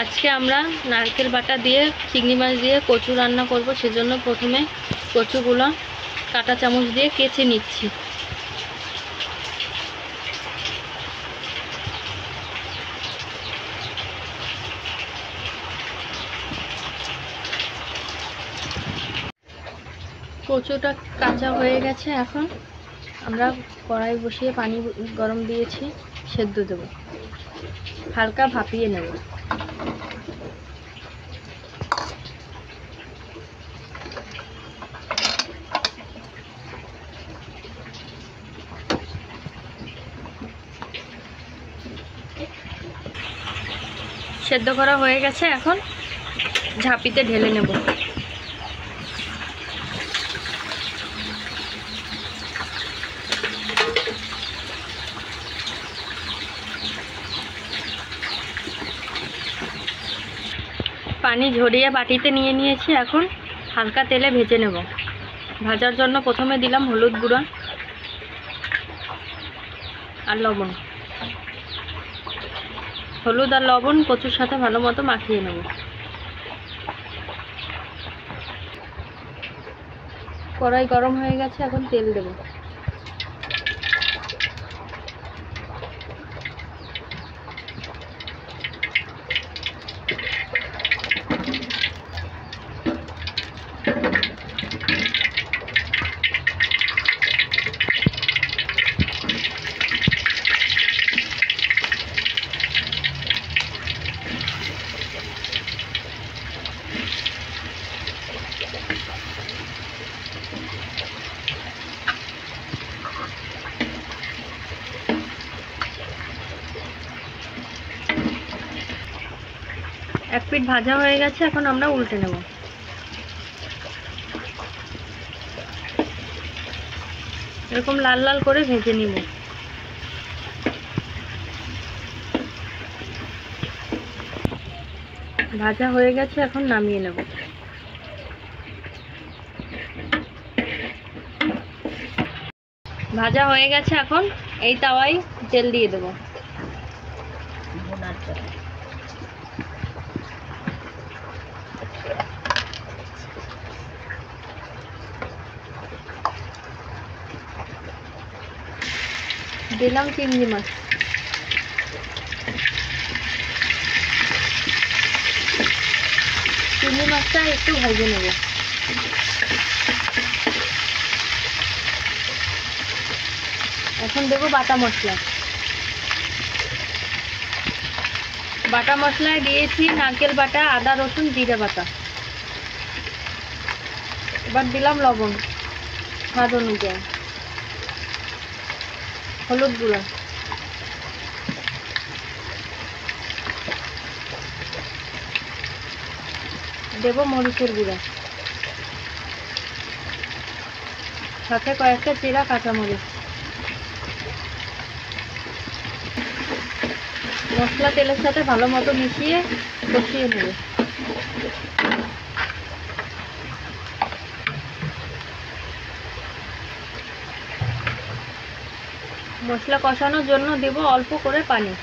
আজকে আমরা নারকেল বাটা দিয়ে চিংড়ি মাছ দিয়ে কচু রান্না করব। সেজন্য প্রথমে কচুগুলো কাঁটা চামচ দিয়ে কেচে নিচ্ছি। কচুটা কাঁচা হয়ে গেছে। এখন আমরা কড়াই বসিয়ে পানি গরম দিয়েছি, সেদ্ধ দেব, হালকা ভাপিয়ে নেব। সেদ্ধ করা হয়ে গেছে, এখন ঝাঁপিতে ঢেলে নেব। পানি ঝরিয়ে বাটিতে নিয়ে নিয়েছি, এখন হালকা তেলে ভেজে নেব। ভাজার জন্য প্রথমে দিলাম হলুদ গুঁড়া আর লবণ। হলুদ আর লবণ কচুর সাথে ভালো মতো মাখিয়ে নেব। কড়াই গরম হয়ে গেছে, এখন তেল দেব। এক পিঠ ভাজা হয়ে গেছে, এখন আমরা উল্টে নেব। এরকম লাল লাল করে ভেজে নিব। ভাজা হয়ে গেছে, এখন নামিয়ে নেব। ভাজা হয়ে গেছে, এখন এই তাওয়ায় তেল দিয়ে দেব। দিলাম চিংড়ি মাছ। চিংড়ি মাছটা একটু ভেজে নেব। এখন দেবো বাটা মশলা। বাটা মশলায় দিয়েছি নারকেল বাটা, আদা রসুন জিরে বাটা। এবার দিলাম লবণ স্বাদ অনুযায়ী, হলুদ গুঁড়া, দেব মরিচের গুঁড়া, সাথে কয়েকটা চেরা কাঁচামরিচ। মশলা তেলের সাথে ভালো মতো মিশিয়ে কষিয়ে নেব। মশলা কষানোর জন্য দেব অল্প করে পানি।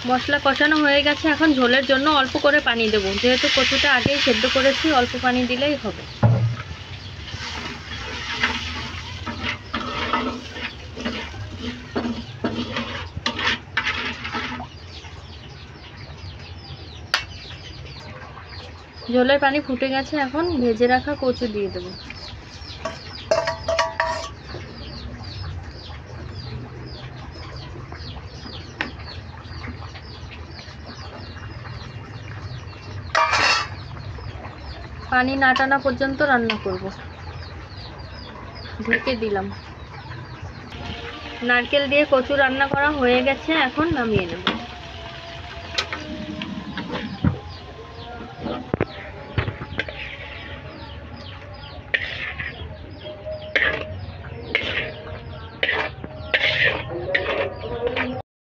মশলা কষানো হয়ে গেছে, এখন ঝোলের জন্য অল্প করে পানি দেব। যেহেতু কচুটা আগেই সেদ্ধ করেছি, অল্প পানি দিলেই হবে। ঝোলের পানি ফুটে গেছে, এখন ভেজে রাখা কচু দিয়ে দেব। পানি না টানা পর্যন্ত রান্না করব। ঢেকে দিলাম। নারকেল দিয়ে কচু রান্না করা হয়ে গেছে, এখন নামিয়ে নেব।